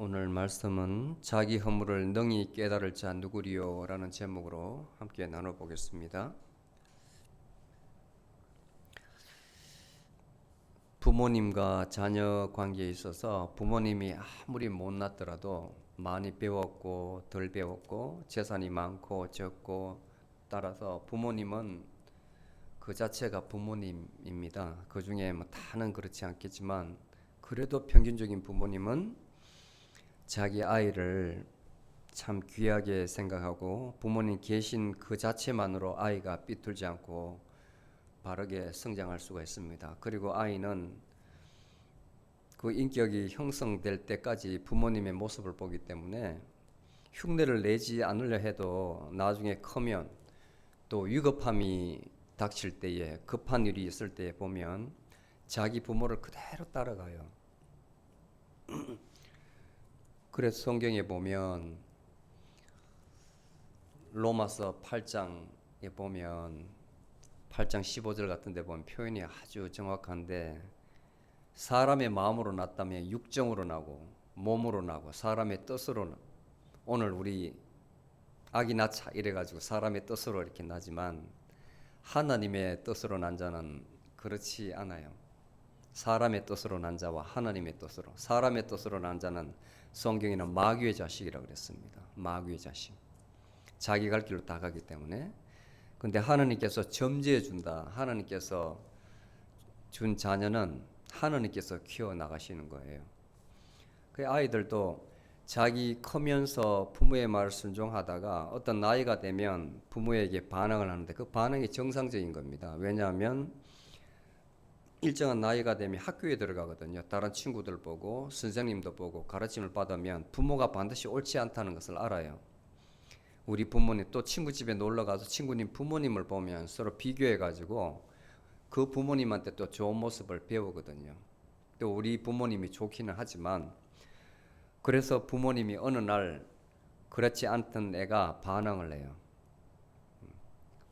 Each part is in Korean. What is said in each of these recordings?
오늘 말씀은 자기 허물을 능히 깨달을 자 누구리요? 라는 제목으로 함께 나눠보겠습니다. 부모님과 자녀 관계에 있어서 부모님이 아무리 못났더라도 많이 배웠고 덜 배웠고 재산이 많고 적고 따라서 부모님은 그 자체가 부모님입니다. 그 중에 다는 그렇지 않겠지만 그래도 평균적인 부모님은 자기 아이를 참 귀하게 생각하고 부모님 계신 그 자체만으로 아이가 삐뚤지 않고 바르게 성장할 수가 있습니다. 그리고 아이는 그 인격이 형성될 때까지 부모님의 모습을 보기 때문에 흉내를 내지 않으려 해도 나중에 크면 또 위급함이 닥칠 때에 급한 일이 있을 때에 보면 자기 부모를 그대로 따라가요. 그래서 성경에 보면 로마서 8장에 보면 8장 15절 같은 데 보면 표현이 아주 정확한데 사람의 마음으로 났다면 육정으로 나고 몸으로 나고 사람의 뜻으로 오늘 우리 아기 낳자 이래가지고 사람의 뜻으로 이렇게 나지만 하나님의 뜻으로 난 자는 그렇지 않아요. 사람의 뜻으로 난 자와 하나님의 뜻으로 사람의 뜻으로 난 자는 성경에는 마귀의 자식이라고 그랬습니다. 마귀의 자식. 자기 갈 길로 다 가기 때문에. 근데 하나님께서 점지해 준다. 하나님께서 준 자녀는 하나님께서 키워 나가시는 거예요. 그 아이들도 자기 크면서 부모의 말을 순종하다가 어떤 나이가 되면 부모에게 반항을 하는데 그 반응이 정상적인 겁니다. 왜냐하면 일정한 나이가 되면 학교에 들어가거든요. 다른 친구들 보고 선생님도 보고 가르침을 받으면 부모가 반드시 옳지 않다는 것을 알아요. 우리 부모님 또 친구 집에 놀러 가서 친구님 부모님을 보면 서로 비교해 가지고 그 부모님한테 또 좋은 모습을 배우거든요. 또 우리 부모님이 좋기는 하지만 그래서 부모님이 어느 날 그렇지 않던 애가 반항을 해요.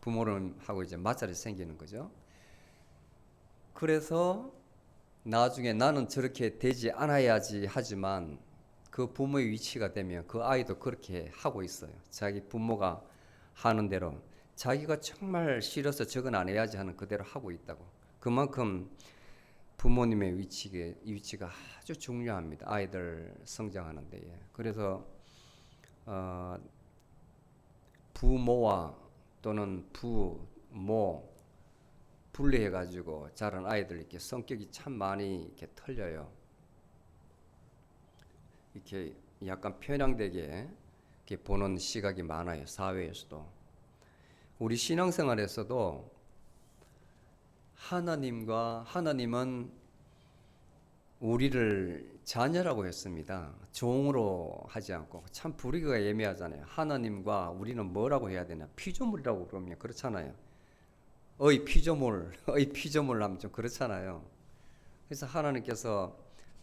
부모님하고 이제 마찰이 생기는 거죠. 그래서 나중에 나는 저렇게 되지 않아야지 하지만 그 부모의 위치가 되면 그 아이도 그렇게 하고 있어요. 자기 부모가 하는 대로 자기가 정말 싫어서 저건 안 해야지 하는 그대로 하고 있다고. 그만큼 부모님의 위치가 아주 중요합니다. 아이들 성장하는 데에. 그래서 부모와 또는 부모 분리해가지고 자란 아이들 이렇게 성격이 참 많이 이렇게 틀려요. 이렇게 약간 편향되게 이렇게 보는 시각이 많아요. 사회에서도. 우리 신앙생활에서도 하나님은 우리를 자녀라고 했습니다. 종으로 하지 않고 참 부르기가 애매하잖아요. 하나님과 우리는 뭐라고 해야 되나? 피조물이라고 그러면 그렇잖아요. 어이 피조물 하면 좀 그렇잖아요. 그래서 하나님께서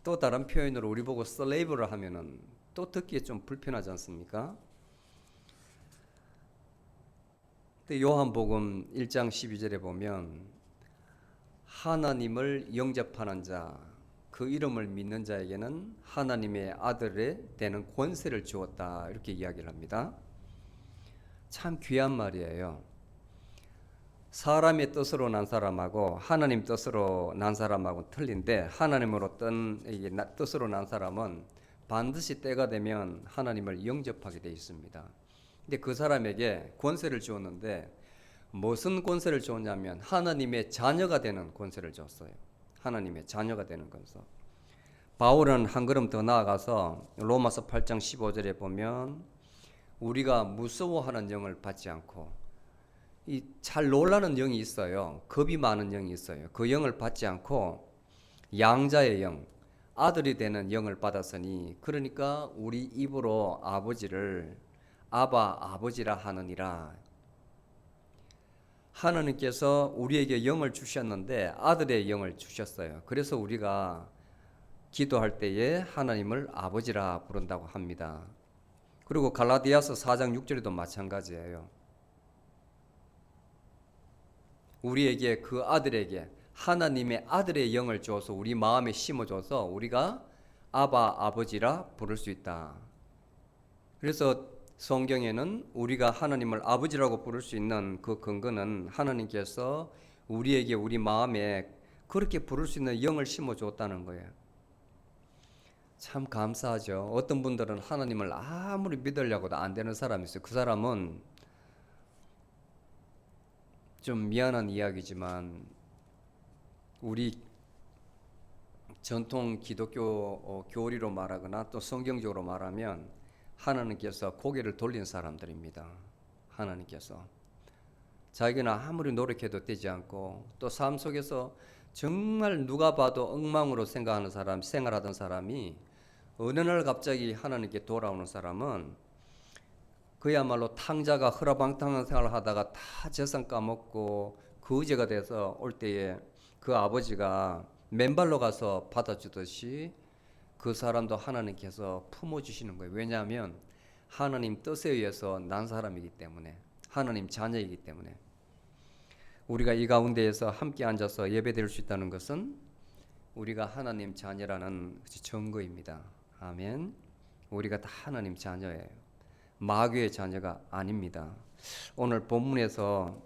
또 다른 표현으로 우리 보고 슬레이브를 하면은 또 듣기에 좀 불편하지 않습니까? 근데 요한복음 1장 12절에 보면 하나님을 영접하는 자, 그 이름을 믿는 자에게는 하나님의 아들이 되는 권세를 주었다 이렇게 이야기를 합니다. 참 귀한 말이에요. 사람의 뜻으로 난 사람하고 하나님 뜻으로 난 사람하고 틀린데 하나님으로 뜻으로 난 사람은 반드시 때가 되면 하나님을 영접하게 되어 있습니다. 근데 그 사람에게 권세를 주었는데 무슨 권세를 주었냐면 하나님의 자녀가 되는 권세를 줬어요. 하나님의 자녀가 되는 권세. 바울은 한 걸음 더 나아가서 로마서 8장 15절에 보면 우리가 무서워하는 영을 받지 않고 이 잘 놀라는 영이 있어요. 겁이 많은 영이 있어요. 그 영을 받지 않고 양자의 영, 아들이 되는 영을 받았으니 그러니까 우리 입으로 아버지를 아바 아버지라 하느니라. 하나님께서 우리에게 영을 주셨는데 아들의 영을 주셨어요. 그래서 우리가 기도할 때에 하나님을 아버지라 부른다고 합니다. 그리고 갈라디아서 4장 6절에도 마찬가지예요. 우리에게 그 아들에게 하나님의 아들의 영을 줘서 우리 마음에 심어줘서 우리가 아바 아버지라 부를 수 있다. 그래서 성경에는 우리가 하나님을 아버지라고 부를 수 있는 그 근거는 하나님께서 우리에게 우리 마음에 그렇게 부를 수 있는 영을 심어줬다는 거예요. 참 감사하죠. 어떤 분들은 하나님을 아무리 믿으려고도 안 되는 사람이 있어요. 그 사람은 좀 미안한 이야기지만 우리 전통 기독교 교리로 말하거나 또 성경적으로 말하면 하나님께서 고개를 돌린 사람들입니다. 하나님께서 자기는 아무리 노력해도 되지 않고 또 삶 속에서 정말 누가 봐도 엉망으로 생각하는 사람, 생활하던 사람이 어느 날 갑자기 하나님께 돌아오는 사람은 그야말로 탕자가 허라방탕한 생활을 하다가 다 재산 까먹고 거지가 돼서 올 때에 그 아버지가 맨발로 가서 받아주듯이 그 사람도 하나님께서 품어주시는 거예요. 왜냐하면 하나님 뜻에 의해서 난 사람이기 때문에, 하나님 자녀이기 때문에. 우리가 이 가운데에서 함께 앉아서 예배드릴 수 있다는 것은 우리가 하나님 자녀라는 증거입니다. 아멘. 우리가 다 하나님 자녀예요. 마귀의 자녀가 아닙니다. 오늘 본문에서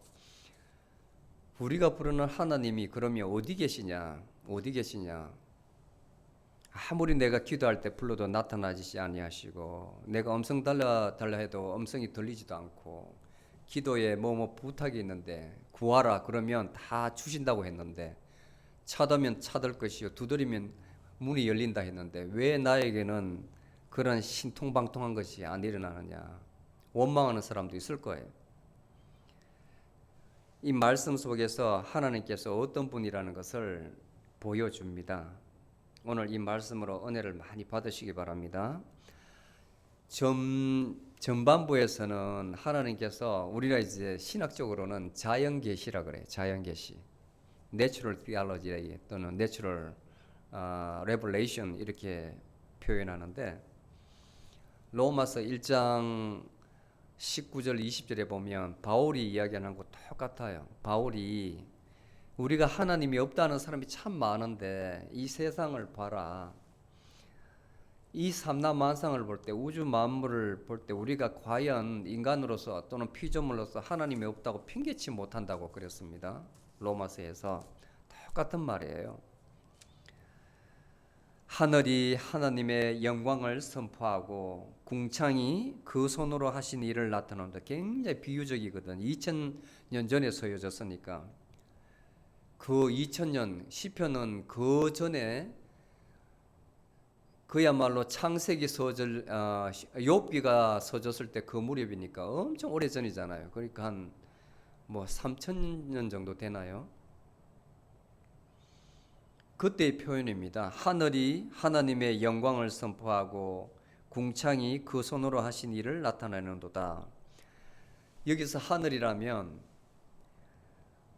우리가 부르는 하나님이 그러면 어디 계시냐? 어디 계시냐? 아무리 내가 기도할 때 불러도 나타나지 아니하시고 내가 음성 달라 해도 음성이 들리지도 않고 기도에 뭐 부탁이 있는데 구하라 그러면 다 주신다고 했는데 찾으면 찾을 것이요 두드리면 문이 열린다 했는데 왜 나에게는 그런 신통방통한 것이 안 일어나느냐? 원망하는 사람도 있을 거예요. 이 말씀 속에서 하나님께서 어떤 분이라는 것을 보여줍니다. 오늘 이 말씀으로 은혜를 많이 받으시기 바랍니다. 전반부에서는 하나님께서 우리가 이제 신학적으로는 자연계시라 그래요. 자연계시, 내추럴 디알로지 또는 내추럴 레벨레이션 이렇게 표현하는데 로마서 1장 19절 20절에 보면 바울이 이야기하는 거 똑같아요. 바울이 우리가 하나님이 없다는 사람이 참 많은데 이 세상을 봐라. 이 삼라만상을 볼 때 우주 만물을 볼 때 우리가 과연 인간으로서 또는 피조물로서 하나님이 없다고 핑계치 못한다고 그랬습니다. 로마서에서 똑같은 말이에요. 하늘이 하나님의 영광을 선포하고 궁창이 그 손으로 하신 일을 나타내는데 굉장히 비유적이거든. 2000년 전에 쓰여졌으니까 그 2000년 시편은 그 전에 그야말로 창세기 서절 욥기가 써졌을 때 그 무렵이니까 엄청 오래 전이잖아요. 그러니까 한 뭐 3000년 정도 되나요? 그때의 표현입니다. 하늘이 하나님의 영광을 선포하고 궁창이 그 손으로 하신 일을 나타내는도다. 여기서 하늘이라면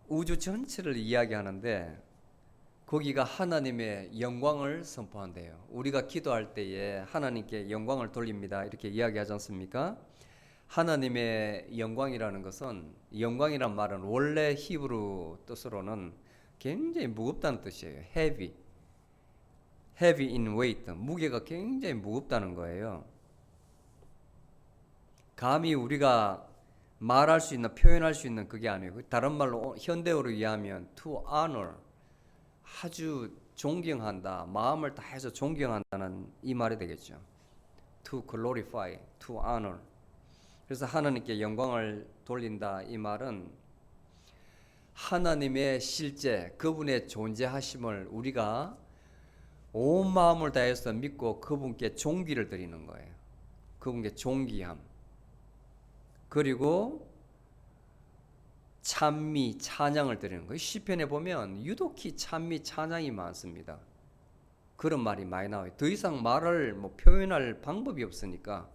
우주 전체를 이야기하는데 거기가 하나님의 영광을 선포한대요. 우리가 기도할 때에 하나님께 영광을 돌립니다. 이렇게 이야기하지 않습니까? 하나님의 영광이라는 것은 영광이란 말은 원래 히브리 뜻으로는 굉장히 무겁다는 뜻이에요. heavy in weight. 무게가 굉장히 무겁다는 거예요. 감히 우리가 말할 수 있는 표현할 수 있는 그게 아니에요. 다른 말로 현대어로 이해하면 to honor 아주 존경한다. 마음을 다해서 존경한다는 이 말이 되겠죠. to glorify, to honor. 그래서 하나님께 영광을 돌린다 이 말은 하나님의 실제 그분의 존재하심을 우리가 온 마음을 다해서 믿고 그분께 존귀를 드리는 거예요. 그분께 존귀함. 그리고 찬미, 찬양을 드리는 거예요. 시편에 보면 유독히 찬미, 찬양이 많습니다. 그런 말이 많이 나와요. 더 이상 말을 표현할 방법이 없으니까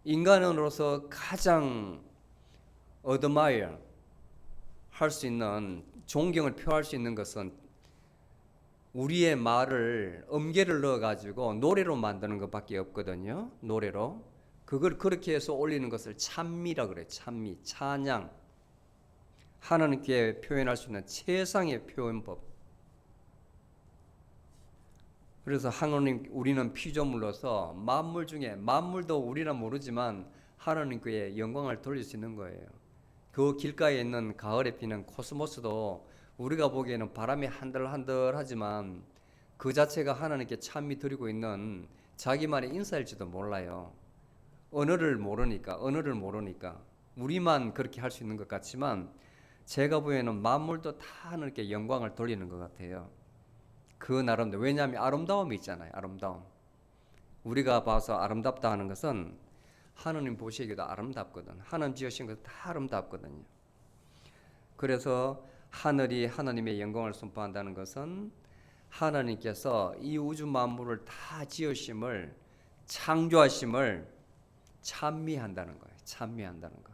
인간으로서 가장 admire 할 수 있는 존경을 표할 수 있는 것은 우리의 말을 음계를 넣어가지고 노래로 만드는 것밖에 없거든요. 노래로. 그걸 그렇게 해서 올리는 것을 찬미라 그래요. 찬미, 찬양. 하나님께 표현할 수 있는 최상의 표현법. 그래서 하나님 우리는 피조물로서 만물 중에 만물도 우리는 모르지만 하나님께 영광을 돌릴 수 있는 거예요. 그 길가에 있는 가을에 피는 코스모스도 우리가 보기에는 바람이 한들한들하지만 그 자체가 하나님께 찬미 드리고 있는 자기만의 인사일지도 몰라요. 언어를 모르니까 우리만 그렇게 할 수 있는 것 같지만 제가 보기에는 만물도 다 하나님께 영광을 돌리는 것 같아요. 그 나름대로. 왜냐하면 아름다움이 있잖아요. 아름다움. 우리가 봐서 아름답다 하는 것은 하나님 보시기에도 아름답거든. 하나님 지으신 것 다 아름답거든요. 그래서 하늘이 하나님의 영광을 선포한다는 것은 하나님께서 이 우주 만물을 다 지으심을, 창조하심을 찬미한다는 거예요. 찬미한다는 것.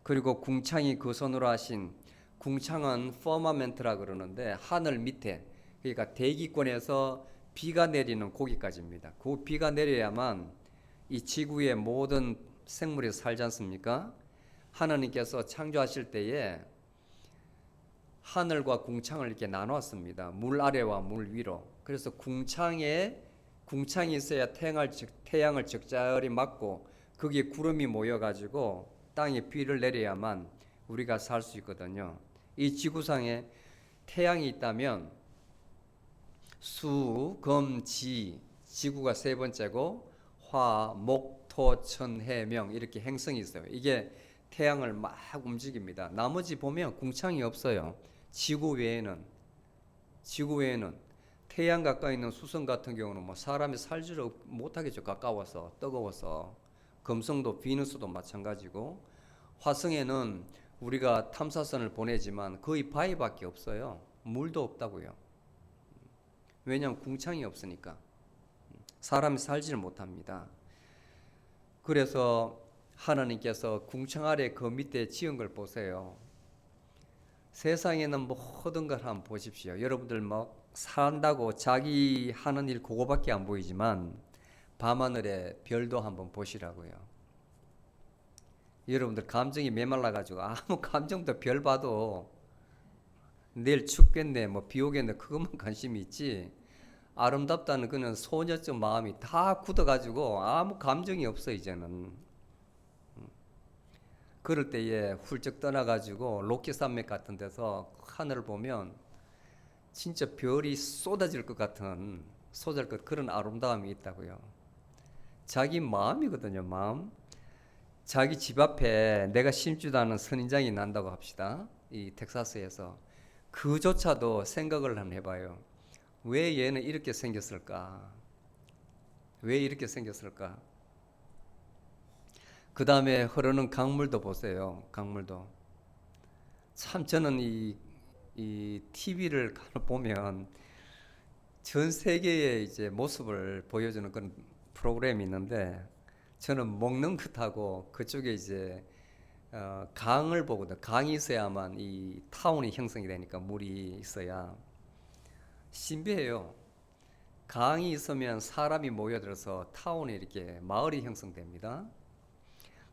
그리고 궁창이 그 손으로 하신, 궁창은 퍼마멘트라 그러는데 하늘 밑에, 그러니까 대기권에서 비가 내리는 고기까지입니다. 그 비가 내려야만 이 지구의 모든 생물이 살지 않습니까? 하나님께서 창조하실 때에 하늘과 궁창을 이렇게 나눴습니다. 물 아래와 물 위로. 그래서 궁창이 있어야 태양을 적절히 맞고 거기에 구름이 모여가지고 땅에 비를 내려야만 우리가 살 수 있거든요. 이 지구상에 태양이 있다면 수, 금, 지, 지구가 세 번째고 화, 목, 토, 천, 해, 명 이렇게 행성이 있어요. 이게 태양을 막 움직입니다. 나머지 보면 궁창이 없어요. 지구 외에는 태양 가까이 있는 수성 같은 경우는 뭐 사람이 살지를 못하겠죠. 가까워서 뜨거워서. 금성도 비너스도 마찬가지고 화성에는 우리가 탐사선을 보내지만 거의 바위밖에 없어요. 물도 없다고요. 왜냐하면 궁창이 없으니까 사람이 살지를 못합니다. 그래서 하나님께서 궁창 아래 그 밑에 지은 걸 보세요. 세상에는 모든 걸 한번 보십시오. 여러분들 막 산다고 자기 하는 일 그거밖에 안 보이지만 밤하늘에 별도 한번 보시라고요. 여러분들 감정이 메말라가지고 아무 감정도 별 봐도 내일 춥겠네, 뭐 비 오겠네, 그것만 관심이 있지. 아름답다는 그는 소녀적 마음이 다 굳어가지고 아무 감정이 없어 이제는. 그럴 때에 훌쩍 떠나가지고 로키 산맥 같은 데서 하늘을 보면 진짜 별이 쏟아질 것 같은 그런 아름다움이 있다고요. 자기 마음이거든요. 마음. 자기 집 앞에 내가 심지도 않은 선인장이 난다고 합시다. 이 텍사스에서. 그조차도 생각을 한번 해봐요. 왜 얘는 이렇게 생겼을까? 왜 이렇게 생겼을까? 그 다음에 흐르는 강물도 보세요. 강물도. 참 저는 이 TV를 보면 전 세계의 이제 모습을 보여주는 그런 프로그램이 있는데 저는 먹는 것하고 그쪽에 이제 강을 보거든. 강이 있어야만 이 타운이 형성이 되니까 물이 있어야 신비해요. 강이 있으면 사람이 모여들어서 타운이 이렇게 마을이 형성됩니다.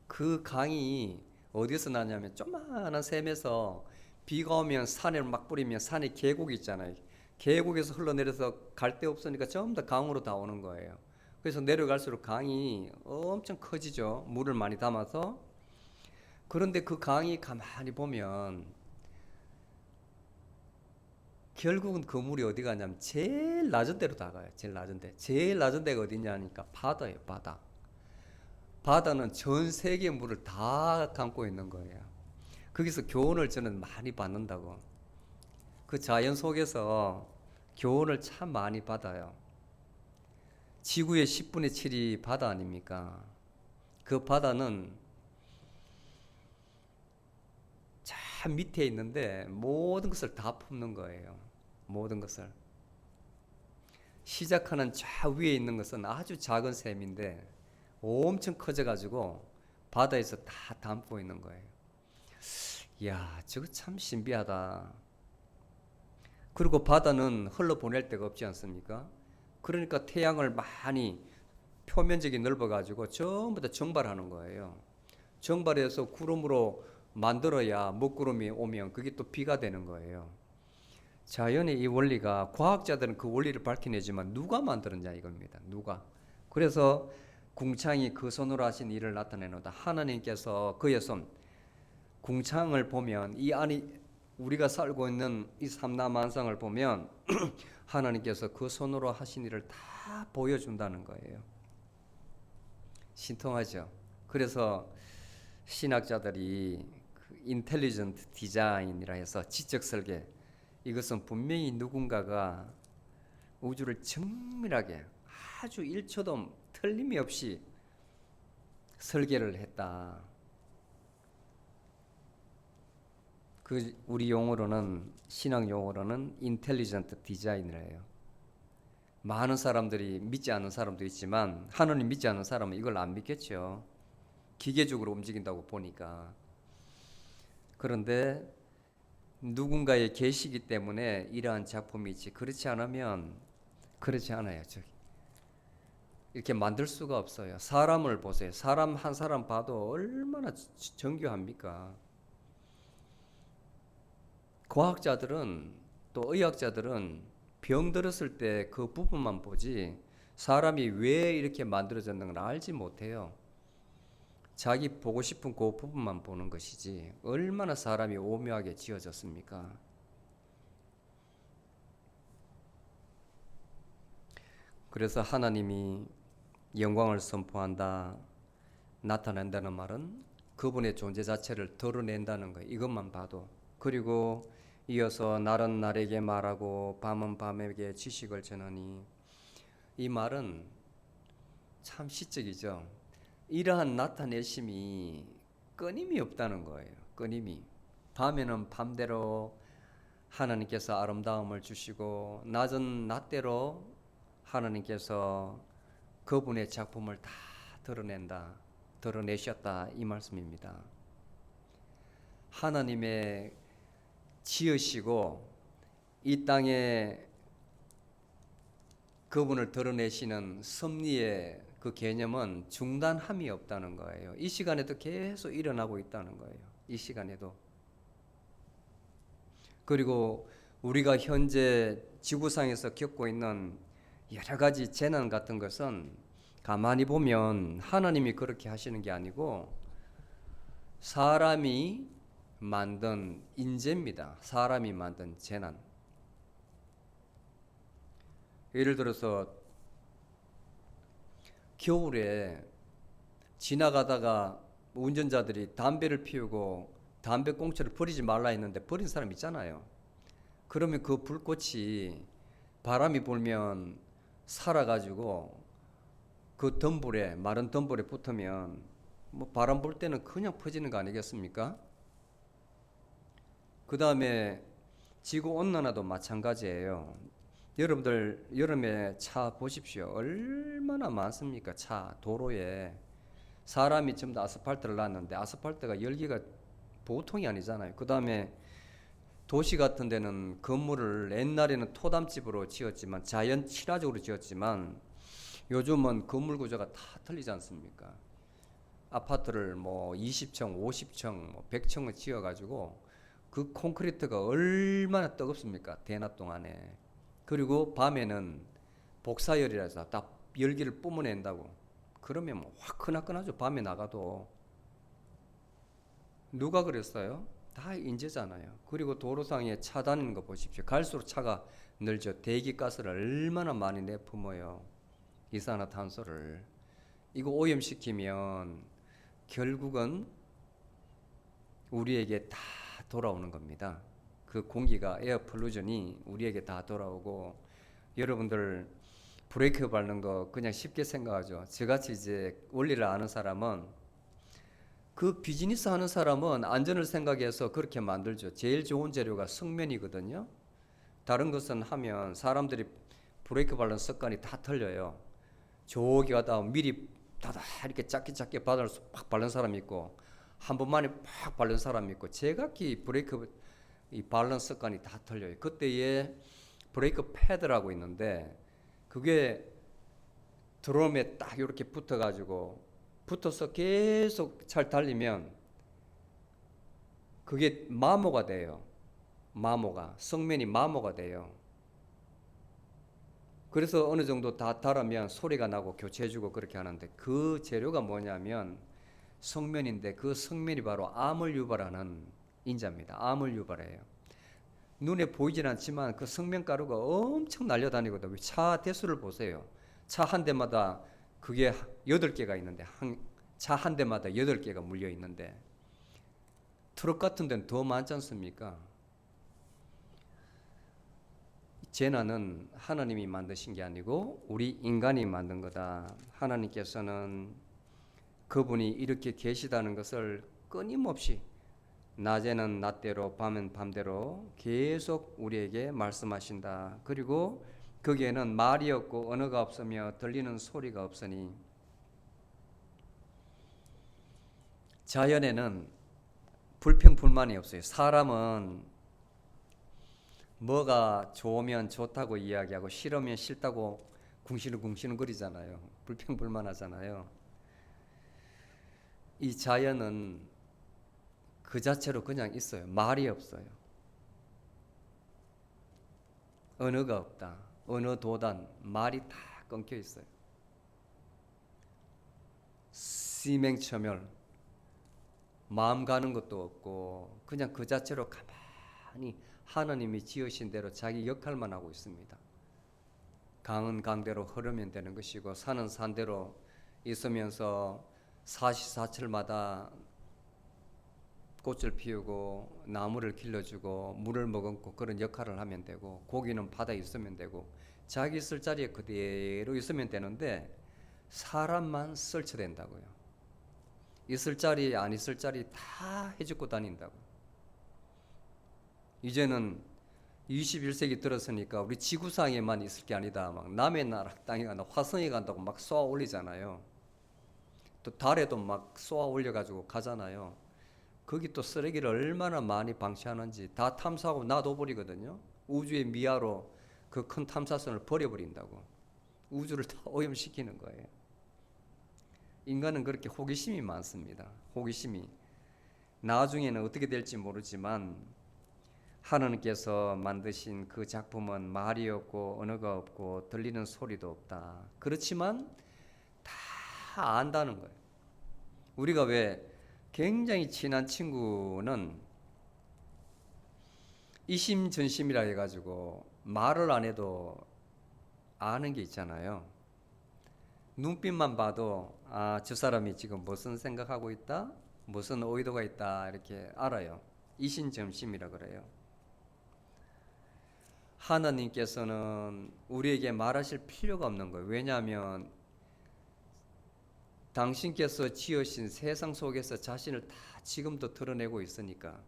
그 강이 어디서 나냐면 조그마한 샘에서 비가 오면 산에 막 뿌리면 산에 계곡이 있잖아요. 계곡에서 흘러내려서 갈 데 없으니까 전부 다 강으로 다 오는 거예요. 그래서 내려갈수록 강이 엄청 커지죠. 물을 많이 담아서. 그런데 그 강이 가만히 보면 결국은 그 물이 어디 가냐면 제일 낮은 데로 다 가요. 제일 낮은 데. 제일 낮은 데가 어디냐니까 바다예요. 바다. 바다는 전 세계의 물을 다 감고 있는 거예요. 거기서 교훈을 저는 많이 받는다고. 그 자연 속에서 교훈을 참 많이 받아요. 지구의 10분의 7이 바다 아닙니까? 그 바다는 참 밑에 있는데 모든 것을 다 품는 거예요. 모든 것을. 시작하는 저 위에 있는 것은 아주 작은 샘인데 엄청 커져가지고 바다에서 다 담고 있는 거예요. 이야, 저거 참 신비하다. 그리고 바다는 흘러보낼 데가 없지 않습니까? 그러니까 태양을 많이 표면적이 넓어가지고 전부 다 정발하는 거예요. 정발해서 구름으로 만들어야 먹구름이 오면 그게 또 비가 되는 거예요. 자연의 이 원리가 과학자들은 그 원리를 밝혀내지만 누가 만들었냐 이겁니다. 누가. 그래서 궁창이 그 손으로 하신 일을 나타내노다. 하나님께서 그의 손, 궁창을 보면 이 안이 우리가 살고 있는 이 삼라만상을 보면 하나님께서 그 손으로 하신 일을 다 보여준다는 거예요. 신통하죠. 그래서 신학자들이 그 인텔리전트 디자인이라 해서 지적 설계, 이것은 분명히 누군가가 우주를 정밀하게 아주 1초도 틀림이 없이 설계를 했다. 그 우리 용어로는, 신학 용어로는 인텔리전트 디자인이라 해요. 많은 사람들이 믿지 않는 사람도 있지만 하나님 믿지 않는 사람은 이걸 안 믿겠죠. 기계적으로 움직인다고 보니까. 그런데 누군가의 계시기 때문에 이러한 작품이 있지, 그렇지 않으면 그렇지 않아요. 이렇게 만들 수가 없어요. 사람을 보세요. 사람 한 사람 봐도 얼마나 정교합니까? 과학자들은 또 의학자들은 병 들었을 때 그 부분만 보지 사람이 왜 이렇게 만들어졌는 걸 알지 못해요. 자기 보고 싶은 그 부분만 보는 것이지 얼마나 사람이 오묘하게 지어졌습니까? 그래서 하나님이 영광을 선포한다, 나타낸다는 말은 그분의 존재 자체를 드러낸다는 거예요. 이것만 봐도. 그리고 이어서 날은 날에게 말하고 밤은 밤에게 지식을 전하니, 이 말은 참 시적이죠. 이러한 나타내심이 끊임이 없다는 거예요. 끊임이. 밤에는 밤대로 하나님께서 아름다움을 주시고 낮은 낮대로 하나님께서 그분의 작품을 다 드러내셨다 이 말씀입니다. 하나님의 지으시고 이 땅에 그분을 드러내시는 섭리의 그 개념은 중단함이 없다는 거예요. 이 시간에도 계속 일어나고 있다는 거예요. 이 시간에도. 그리고 우리가 현재 지구상에서 겪고 있는 여러 가지 재난 같은 것은 가만히 보면 하나님이 그렇게 하시는 게 아니고 사람이 만든 인재입니다. 사람이 만든 재난. 예를 들어서 겨울에 지나가다가 운전자들이 담배를 피우고 담배 꽁초를 버리지 말라 했는데 버린 사람 있잖아요. 그러면 그 불꽃이 바람이 불면 살아가지고 그 덤불에, 마른 덤불에 붙으면 뭐 바람 불 때는 그냥 퍼지는 거 아니겠습니까? 그 다음에 지구 온난화도 마찬가지예요. 여러분들 여름에 차 보십시오. 얼마나 많습니까? 차 도로에 사람이 전부 다 아스팔트를 놨는데 아스팔트가 열기가 보통이 아니잖아요. 그 다음에 도시 같은 데는 건물을 옛날에는 토담집으로 지었지만 자연 친화적으로 지었지만 요즘은 건물 구조가 다 틀리지 않습니까? 아파트를 뭐 20층, 50층, 뭐 100층을 지어가지고 그 콘크리트가 얼마나 뜨겁습니까? 대낮 동안에. 그리고 밤에는 복사열이라 해서 딱 열기를 뿜어낸다고. 그러면 뭐 화끈화끈하죠. 밤에 나가도. 누가 그랬어요? 다 인재잖아요. 그리고 도로상에 차 다니는 거 보십시오. 갈수록 차가 늘죠. 대기가스를 얼마나 많이 내뿜어요. 이산화탄소를. 이거 오염시키면 결국은 우리에게 다 돌아오는 겁니다. 그 공기가 에어 pollution이 우리에게 다 돌아오고, 여러분들 브레이크 밟는 거 그냥 쉽게 생각하죠. 저같이 이제 원리를 아는 사람은, 그 비즈니스 하는 사람은 안전을 생각해서 그렇게 만들죠. 제일 좋은 재료가 석면이거든요. 다른 것은 하면 사람들이 브레이크 밟는 습관이 다 틀려요. 저기 가다 미리 다다 이렇게 작게 팍 밟는 사람이 있고 한 번만에 팍 밟는 사람이 있고, 제각기 브레이크 이 밸런스 습관이 다 틀려요. 그때에 브레이크 패드라고 있는데 그게 드럼에 딱 이렇게 붙어서 계속 잘 달리면 그게 마모가 돼요. 마모가 성면이 마모가 돼요. 그래서 어느 정도 다 달으면 소리가 나고 교체해주고 그렇게 하는데 그 재료가 뭐냐면 성면인데 그 성면이 바로 암을 유발하는 인자입니다. 암을 유발해요. 눈에 보이진 않지만 그 성면가루가 엄청 날려다니거든요. 차 대수를 보세요. 차 한 대마다 그게 8개가 있는데 차 한 대마다 8개가 물려 있는데 트럭 같은 데는 더 많지 않습니까? 재난은 하나님이 만드신 게 아니고 우리 인간이 만든 거다. 하나님께서는 그분이 이렇게 계시다는 것을 끊임없이 낮에는 낮대로 밤은 밤대로 계속 우리에게 말씀하신다. 그리고 거기에는 말이 없고 언어가 없으며 들리는 소리가 없으니 자연에는 불평불만이 없어요. 사람은 뭐가 좋으면 좋다고 이야기하고 싫으면 싫다고 궁시렁궁시렁거리잖아요. 불평불만하잖아요. 이 자연은 그 자체로 그냥 있어요. 말이 없어요. 언어가 없다. 언어 도단, 말이 다 끊겨 있어요. 심행처멸, 마음 가는 것도 없고 그냥 그 자체로 가만히 하나님이 지으신 대로 자기 역할만 하고 있습니다. 강은 강대로 흐르면 되는 것이고 산은 산대로 있으면서 사시사철마다 꽃을 피우고 나무를 길러주고 물을 머금고 그런 역할을 하면 되고 고기는 바다에 있으면 되고 자기 있을 자리에 그대로 있으면 되는데 사람만 설치된다고요. 있을 자리 안 있을 자리 다 해주고 다닌다고. 이제는 21세기 들었으니까 우리 지구상에만 있을 게 아니다. 막 남의 나라 땅에 간다, 화성에 간다고 막 쏘아 올리잖아요. 또 달에도 막 쏘아 올려가지고 가잖아요. 거기 또 쓰레기를 얼마나 많이 방치하는지 다 탐사하고 놔둬버리거든요. 우주의 미하로 그 큰 탐사선을 버려버린다고. 우주를 다 오염시키는 거예요. 인간은 그렇게 호기심이 많습니다. 호기심이. 나중에는 어떻게 될지 모르지만 하나님께서 만드신 그 작품은 말이 없고 언어가 없고 들리는 소리도 없다. 그렇지만 다 안다는 거예요. 우리가 왜 굉장히 친한 친구는 이심전심이라 해가지고 말을 안 해도 아는 게 있잖아요. 눈빛만 봐도 저 사람이 지금 무슨 생각하고 있다, 무슨 의도가 있다 이렇게 알아요. 이심전심이라 그래요. 하나님께서는 우리에게 말하실 필요가 없는 거예요. 왜냐하면 당신께서 지으신 세상 속에서 자신을 다 지금도 드러내고 있으니까,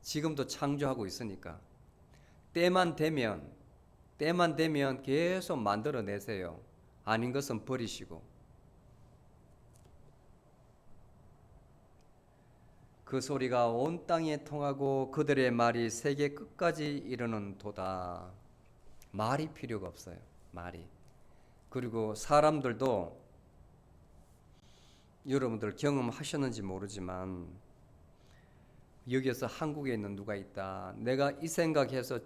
지금도 창조하고 있으니까 때만 되면 계속 만들어내세요. 아닌 것은 버리시고. 그 소리가 온 땅에 통하고 그들의 말이 세계 끝까지 이르는 도다. 말이 필요가 없어요. 말이. 그리고 사람들도 여러분들 경험하셨는지 모르지만 여기에서 한국에 있는 누가 있다, 내가 이 생각해서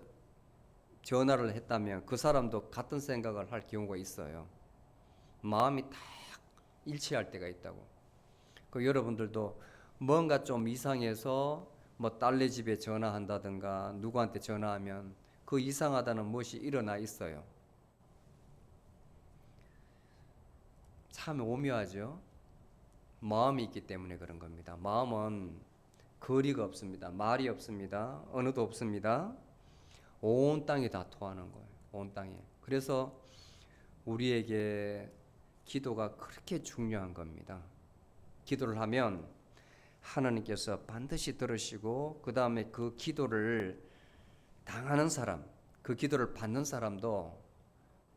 전화를 했다면 그 사람도 같은 생각을 할 경우가 있어요. 마음이 딱 일치할 때가 있다고. 그 여러분들도 뭔가 좀 이상해서 뭐 딸네 집에 전화한다든가 누구한테 전화하면 그 이상하다는 무엇이 일어나 있어요. 참 오묘하죠. 마음이 있기 때문에 그런 겁니다. 마음은 거리가 없습니다. 말이 없습니다. 언어도 없습니다. 온 땅에 다 통하는 거예요. 온 땅에. 그래서 우리에게 기도가 그렇게 중요한 겁니다. 기도를 하면 하나님께서 반드시 들으시고 그 다음에 그 기도를 당하는 사람, 그 기도를 받는 사람도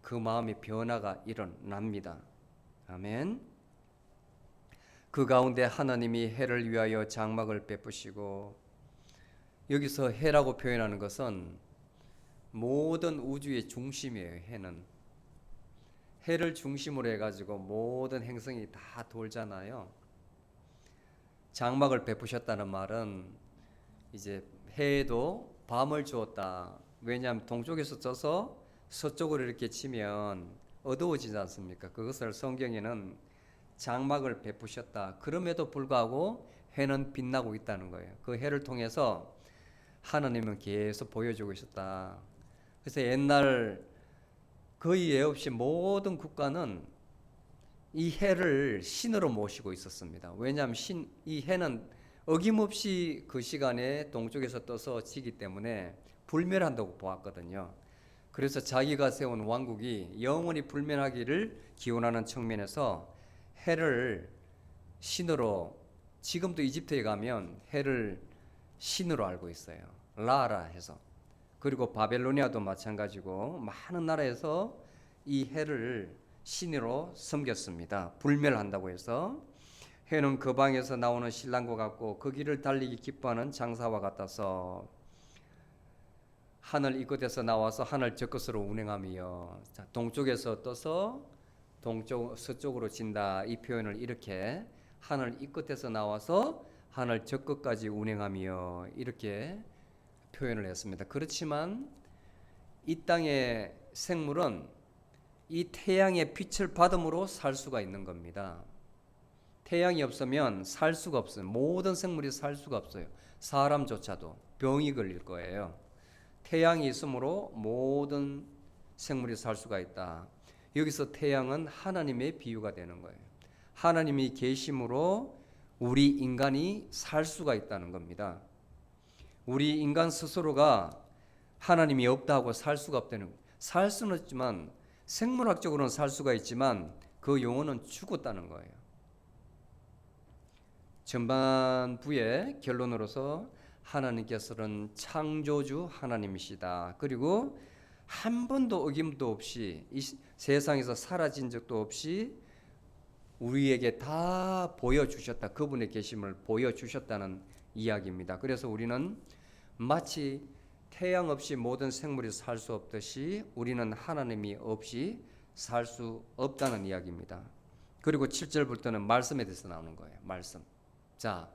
그 마음의 변화가 일어납니다. 아멘. 그 가운데 하나님이 해를 위하여 장막을 베푸시고, 여기서 해라고 표현하는 것은 모든 우주의 중심이에요. 해를 중심으로 해가지고 모든 행성이 다 돌잖아요. 장막을 베푸셨다는 말은 이제 해에도 밤을 주었다. 왜냐하면 동쪽에서 떠서 서쪽으로 이렇게 치면 어두워지지 않습니까? 그것을 성경에는 장막을 베푸셨다. 그럼에도 불구하고 해는 빛나고 있다는 거예요. 그 해를 통해서 하나님은 계속 보여주고 있었다. 그래서 옛날 거의 예 없이 모든 국가는 이 해를 신으로 모시고 있었습니다. 왜냐하면 이 해는 어김없이 그 시간에 동쪽에서 떠서 지기 때문에 불멸한다고 보았거든요. 그래서 자기가 세운 왕국이 영원히 불멸하기를 기원하는 측면에서 해를 신으로, 지금도 이집트에 가면 해를 신으로 알고 있어요. 라라 해서. 그리고 바벨로니아도 마찬가지고 많은 나라에서 이 해를 신으로 섬겼습니다. 불멸한다고 해서. 해는 그 방에서 나오는 신랑과 같고 그 길을 달리기 기뻐하는 장사와 같아서 하늘 이끝에서 나와서 하늘 저끝으로 운행하며, 자, 동쪽에서 떠서 서쪽으로 진다. 이 표현을 이렇게 하늘 이끝에서 나와서 하늘 저끝까지 운행하며 이렇게 표현을 했습니다. 그렇지만 이 땅의 생물은 이 태양의 빛을 받음으로 살 수가 있는 겁니다. 태양이 없으면 살 수가 없어요. 모든 생물이 살 수가 없어요. 사람조차도 병이 걸릴 거예요. 태양이 있으므로 모든 생물이 살 수가 있다. 여기서 태양은 하나님의 비유가 되는 거예요. 하나님이 계심으로 우리 인간이 살 수가 있다는 겁니다. 우리 인간 스스로가 하나님이 없다 하고 살 수가 없다는 거예요. 살 수는 있지만, 생물학적으로는 살 수가 있지만 그 영혼은 죽었다는 거예요. 전반부의 결론으로서 하나님께서는 창조주 하나님이시다. 그리고 한 번도 어김도 없이 이 세상에서 사라진 적도 없이 우리에게 다 보여주셨다. 그분의 계심을 보여주셨다는 이야기입니다. 그래서 우리는 마치 태양 없이 모든 생물이 살 수 없듯이 우리는 하나님이 없이 살 수 없다는 이야기입니다. 그리고 7절부터는 말씀에 대해서 나오는 거예요. 말씀. 자,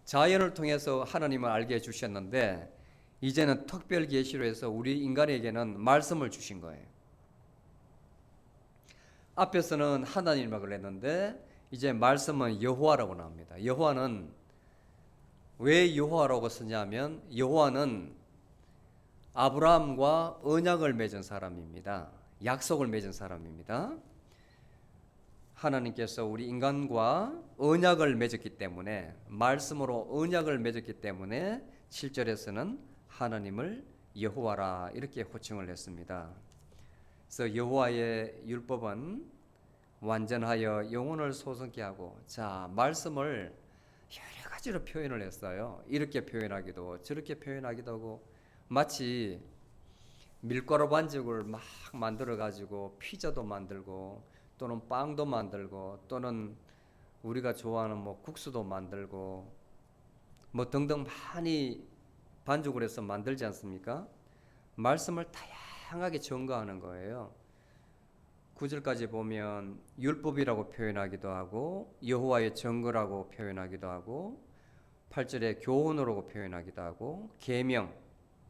자연을 통해서 하나님을 알게 해주셨는데 이제는 특별 계시로 해서 우리 인간에게는 말씀을 주신 거예요. 앞에서는 하나님이라고 그랬는데 이제 말씀은 여호와라고 나옵니다. 여호와는 왜 여호와라고 쓰냐면 여호와는 아브라함과 언약을 맺은 사람입니다. 약속을 맺은 사람입니다. 하나님께서 우리 인간과 언약을 맺었기 때문에, 말씀으로 언약을 맺었기 때문에 7절에서는 하나님을 여호와라 이렇게 호칭을 했습니다. 그래서 여호와의 율법은 완전하여 영혼을 소성케 하고, 자, 말씀을 여러 가지로 표현을 했어요. 이렇게 표현하기도 저렇게 표현하기도 하고, 마치 밀가루 반죽을 막 만들어 가지고 피자도 만들고 또는 빵도 만들고 또는 우리가 좋아하는 뭐 국수도 만들고 뭐 등등 많이 반죽을 해서 만들지 않습니까? 말씀을 다양하게 증거하는 거예요. 9절까지 보면 율법이라고 표현하기도 하고 여호와의 증거라고 표현하기도 하고 8절에 교훈으로 표현하기도 하고 계명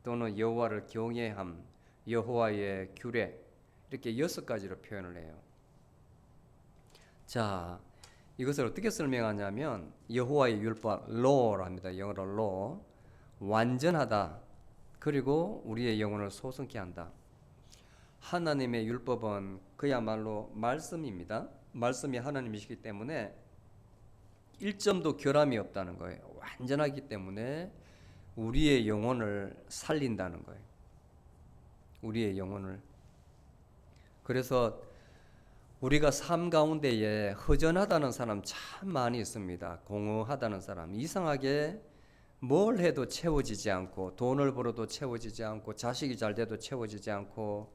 또는 여호와를 경외함, 여호와의 규례, 이렇게 6가지로 표현을 해요. 자, 이것을 어떻게 설명하냐면 여호와의 율법, law라고 합니다. 영어로 law, 완전하다. 그리고 우리의 영혼을 소성케 한다. 하나님의 율법은 그야말로 말씀입니다. 말씀이 하나님이시기 때문에 1점도 결함이 없다는 거예요. 완전하기 때문에 우리의 영혼을 살린다는 거예요. 우리의 영혼을. 그래서 우리가 삶 가운데에 허전하다는 사람 참 많이 있습니다. 공허하다는 사람. 이상하게 뭘 해도 채워지지 않고, 돈을 벌어도 채워지지 않고, 자식이 잘 돼도 채워지지 않고,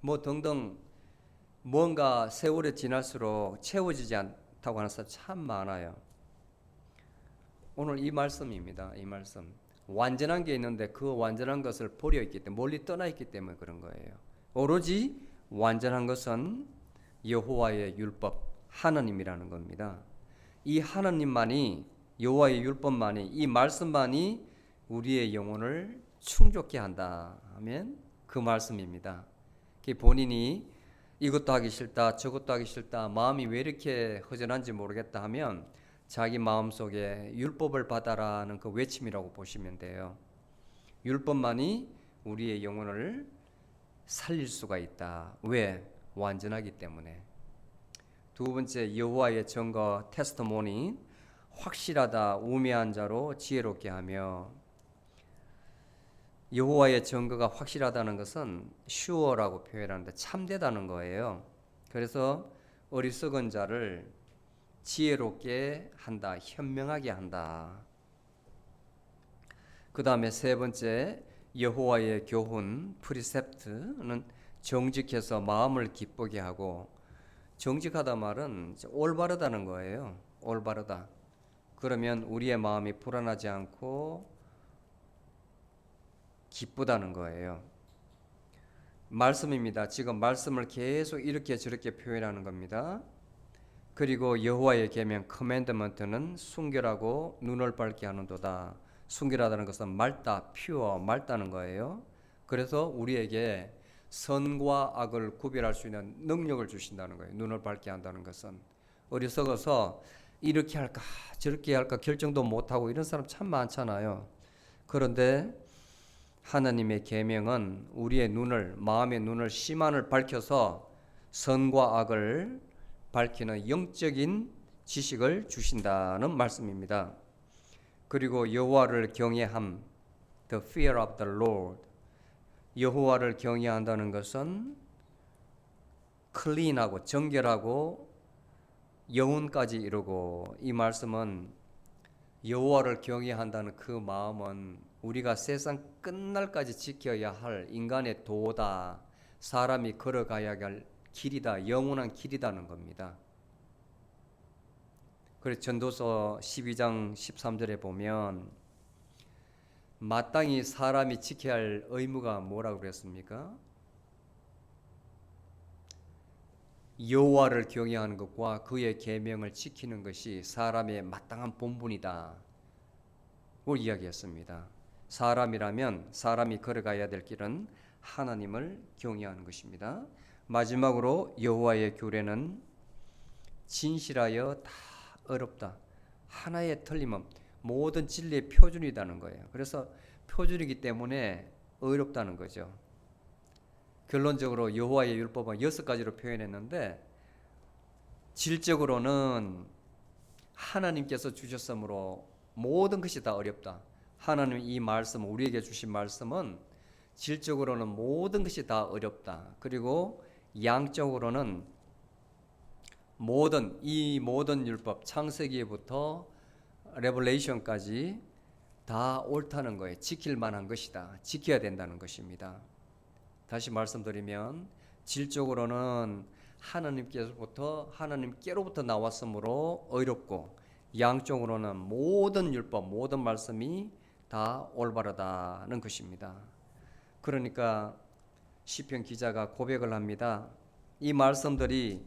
뭐 등등 뭔가 세월이 지날수록 채워지지 않다고 하는 사람 참 많아요. 오늘 이 말씀입니다. 이 말씀. 완전한 게 있는데 그 완전한 것을 버려 있기 때문에, 멀리 떠나 있기 때문에 그런 거예요. 오로지 완전한 것은 여호와의 율법, 하나님이라는 겁니다. 이 하나님만이, 여호와의 율법만이, 이 말씀만이 우리의 영혼을 충족케 한다 하면 그 말씀입니다. 본인이 이것도 하기 싫다 저것도 하기 싫다 마음이 왜 이렇게 허전한지 모르겠다 하면 자기 마음속에 율법을 받아라는 그 외침이라고 보시면 돼요. 율법만이 우리의 영혼을 살릴 수가 있다. 왜? 완전하기 때문에. 두 번째, 여호와의 증거 테스트모니, 확실하다 우매한 자로 지혜롭게 하며. 여호와의 증거가 확실하다는 것은 sure라고 표현하는데 참되다는 거예요. 그래서 어리석은 자를 지혜롭게 한다, 현명하게 한다. 그 다음에 세 번째, 여호와의 교훈 프리셉트는 정직해서 마음을 기쁘게 하고. 정직하다 말은 올바르다는 거예요. 올바르다. 그러면 우리의 마음이 불안하지 않고 기쁘다는 거예요. 말씀입니다. 지금 말씀을 계속 이렇게 저렇게 표현하는 겁니다. 그리고 여호와의 계명 커맨드먼트는 순결하고 눈을 밝게 하는도다. 순결하다는 것은 맑다, 퓨어, 맑다는 거예요. 그래서 우리에게 선과 악을 구별할 수 있는 능력을 주신다는 거예요. 눈을 밝게 한다는 것은. 어리석어서 이렇게 할까 저렇게 할까 결정도 못하고 이런 사람 참 많잖아요. 그런데 하나님의 계명은 우리의 눈을, 마음의 눈을, 심안을 밝혀서 선과 악을 밝히는 영적인 지식을 주신다는 말씀입니다. 그리고 여호와를 경외함, the fear of the Lord. 여호와를 경외한다는 것은 클린하고 정결하고 영혼까지 이루고, 이 말씀은 여호와를 경외한다는 그 마음은 우리가 세상 끝날까지 지켜야 할 인간의 도다, 사람이 걸어가야 할 길이다, 영원한 길이다는 겁니다. 그래서 전도서 12장 13절에 보면 마땅히 사람이 지켜야 할 의무가 뭐라고 그랬습니까? 여호와를 경외하는 것과 그의 계명을 지키는 것이 사람의 마땅한 본분이다 고 이야기했습니다. 사람이라면 사람이 걸어가야 될 길은 하나님을 경외하는 것입니다. 마지막으로 여호와의 규례는 진실하여 다 어렵다. 하나의 틀림은 모든 진리의 표준이라는 거예요. 그래서 표준이기 때문에 어렵다는 거죠. 결론적으로 여호와의 율법은 6가지로 표현했는데 질적으로는 하나님께서 주셨으므로 모든 것이 다 어렵다. 하나님 이 말씀, 우리에게 주신 말씀은 질적으로는 모든 것이 다 어렵다. 그리고 양적으로는 이 모든 율법, 창세기부터 레벨레이션까지 다 옳다는 거예요. 지킬 만한 것이다. 지켜야 된다는 것입니다. 다시 말씀드리면 질적으로는 하나님께로부터 나왔으므로 어렵고, 양적으로는 모든 율법, 모든 말씀이 다 올바르다는 것입니다. 그러니까 시편 기자가 고백을 합니다. 이 말씀들이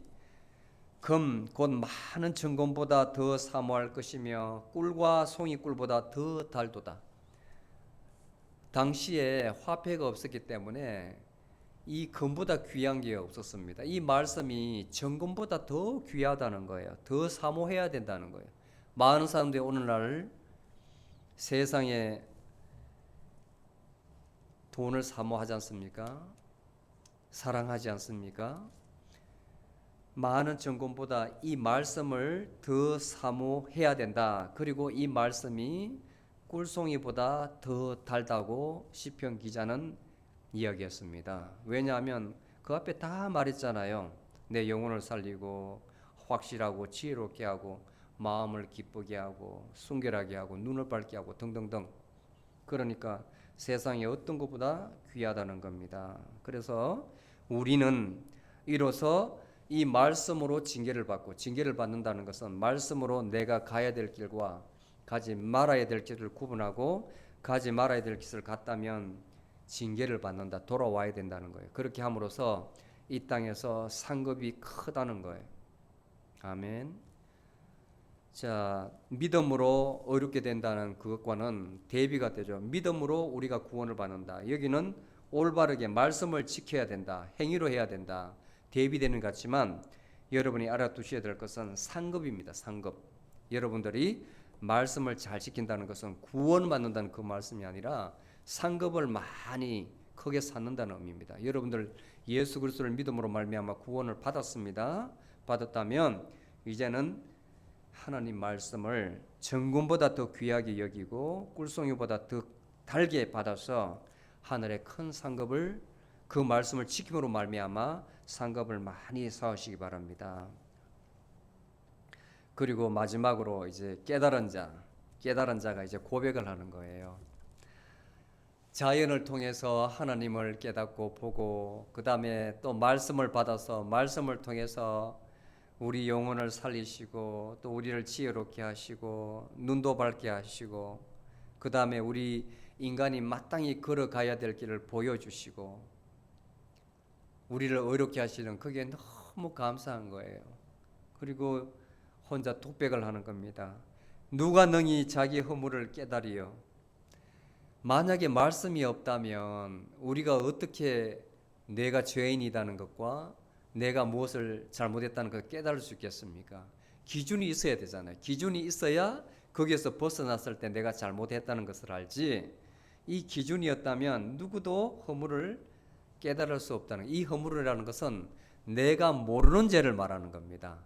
금 곧 많은 정금보다 더 사모할 것이며 꿀과 송이꿀보다 더 달도다. 당시에 화폐가 없었기 때문에 이 금보다 귀한 게 없었습니다. 이 말씀이 정금보다 더 귀하다는 거예요. 더 사모해야 된다는 거예요. 많은 사람들이 오늘날 세상에 돈을 사모하지 않습니까? 사랑하지 않습니까? 많은 정금보다 이 말씀을 더 사모해야 된다. 그리고 이 말씀이 꿀송이보다 더 달다고 시편 기자는 이야기했습니다. 왜냐하면 그 앞에 다 말했잖아요. 내 영혼을 살리고 확실하고 지혜롭게 하고 마음을 기쁘게 하고 순결하게 하고 눈을 밝게 하고 등등등. 그러니까 세상의 어떤 것보다 귀하다는 겁니다. 그래서 우리는 이로써 이 말씀으로 징계를 받고, 징계를 받는다는 것은 말씀으로 내가 가야 될 길과 가지 말아야 될 길을 구분하고, 가지 말아야 될 길을 갔다면 징계를 받는다, 돌아와야 된다는 거예요. 그렇게 함으로써 이 땅에서 상급이 크다는 거예요. 아멘. 자, 믿음으로 어렵게 된다는 그것과는 대비가 되죠. 믿음으로 우리가 구원을 받는다. 여기는 올바르게 말씀을 지켜야 된다. 행위로 해야 된다. 대비되는 것 같지만 여러분이 알아두셔야 될 것은 상급입니다. 상급. 여러분들이 말씀을 잘 지킨다는 것은 구원받는다는 그 말씀이 아니라 상급을 많이 크게 쌓는다는 의미입니다. 여러분들 예수 그리스도를 믿음으로 말미암아 구원을 받았습니다. 받았다면 이제는 하나님 말씀을 정금보다 더 귀하게 여기고 꿀송이보다 더 달게 받아서 하늘의 큰 상급을 그 말씀을 지킴으로 말미암아 상급을 많이 쌓으시기 바랍니다. 그리고 마지막으로 이제 깨달은 자가 이제 고백을 하는 거예요. 자연을 통해서 하나님을 깨닫고 보고 그 다음에 또 말씀을 받아서 말씀을 통해서 우리 영혼을 살리시고 또 우리를 지혜롭게 하시고 눈도 밝게 하시고 그 다음에 우리 인간이 마땅히 걸어가야 될 길을 보여주시고 우리를 의롭게 하시는 그게 너무 감사한 거예요. 그리고 혼자 독백을 하는 겁니다. 누가 능히 자기 허물을 깨달으여. 만약에 말씀이 없다면 우리가 어떻게 내가 죄인이라는 것과 내가 무엇을 잘못했다는 것을 깨달을 수 있겠습니까? 기준이 있어야 되잖아요. 기준이 있어야 거기에서 벗어났을 때 내가 잘못했다는 것을 알지. 이 기준이었다면 누구도 허물을 깨달을 수 없다는, 이 허물이라는 것은 내가 모르는 죄를 말하는 겁니다.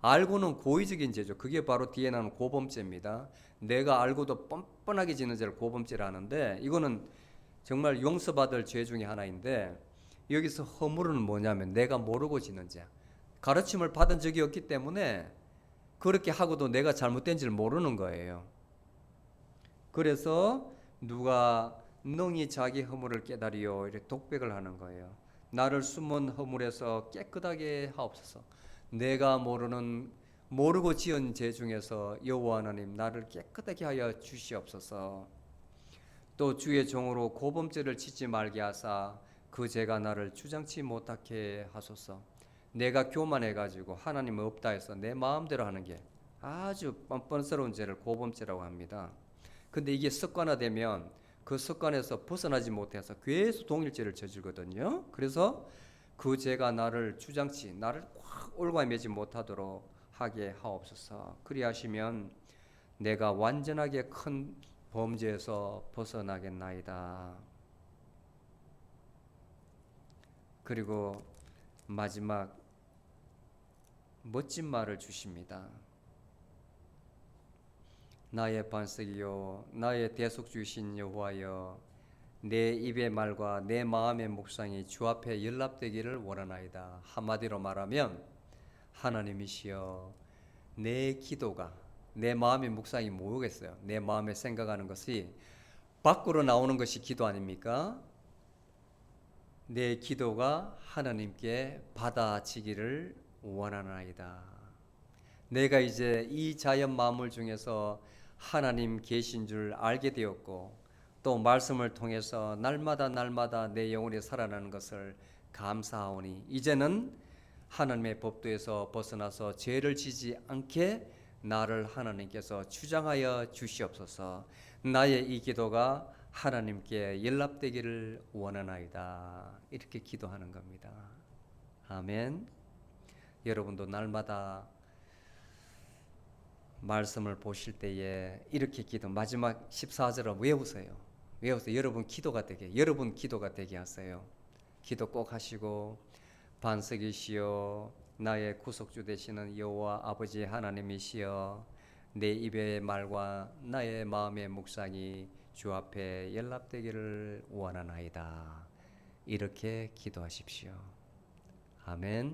알고는 고의적인 죄죠. 그게 바로 뒤에 나오는 고범죄입니다. 내가 알고도 뻔뻔하게 짓는 죄를 고범죄라 하는데 이거는 정말 용서받을 죄 중에 하나인데 여기서 허물은 뭐냐면 내가 모르고 짓는 죄. 가르침을 받은 적이 없기 때문에 그렇게 하고도 내가 잘못된 줄 모르는 거예요. 그래서 누가 능히 자기 허물을 깨달으여 이렇게 독백을 하는 거예요. 나를 숨은 허물에서 깨끗하게 하옵소서. 내가 모르고 지은 죄 중에서 여호와 하나님 나를 깨끗하게 하여 주시옵소서. 또 주의 종으로 고범죄를 짓지 말게 하사 그 죄가 나를 주장치 못하게 하소서. 내가 교만해가지고 하나님 없다 해서 내 마음대로 하는 게 아주 뻔뻔스러운 죄를 고범죄라고 합니다. 근데 이게 습관화되면 그 습관에서 벗어나지 못해서 계속 동일죄를 저지르거든요. 그래서 그 죄가 나를 확 올가매지 못하도록 하게 하옵소서. 그리하시면 내가 완전하게 큰 범죄에서 벗어나겠나이다. 그리고 마지막 멋진 말을 주십니다. 나의 반석이요 나의 대속주이신 여호와여, 내 입의 말과 내 마음의 묵상이 주 앞에 연락되기를 원하나이다. 한마디로 말하면 하나님이시여, 내 기도가, 내 마음의 묵상이 뭐겠어요? 내 마음에 생각하는 것이 밖으로 나오는 것이 기도 아닙니까? 내 기도가 하나님께 받아지기를 원하나이다. 내가 이제 이 자연 만물 중에서 하나님 계신 줄 알게 되었고 또 말씀을 통해서 날마다 내 영혼이 살아나는 것을 감사하오니 이제는 하나님의 법도에서 벗어나서 죄를 지지 않게 나를 하나님께서 주장하여 주시옵소서. 나의 이 기도가 하나님께 연락되기를 원하나이다. 이렇게 기도하는 겁니다. 아멘. 여러분도 날마다 말씀을 보실 때에 이렇게 마지막 14절을 외우세요. 여러분 기도가 되게 하세요. 기도 꼭 하시고 반석이시여 나의 구속주 되시는 여호와 아버지 하나님이시여, 내 입의 말과 나의 마음의 묵상이 주 앞에 연락되기를 원하나이다. 이렇게 기도하십시오. 아멘.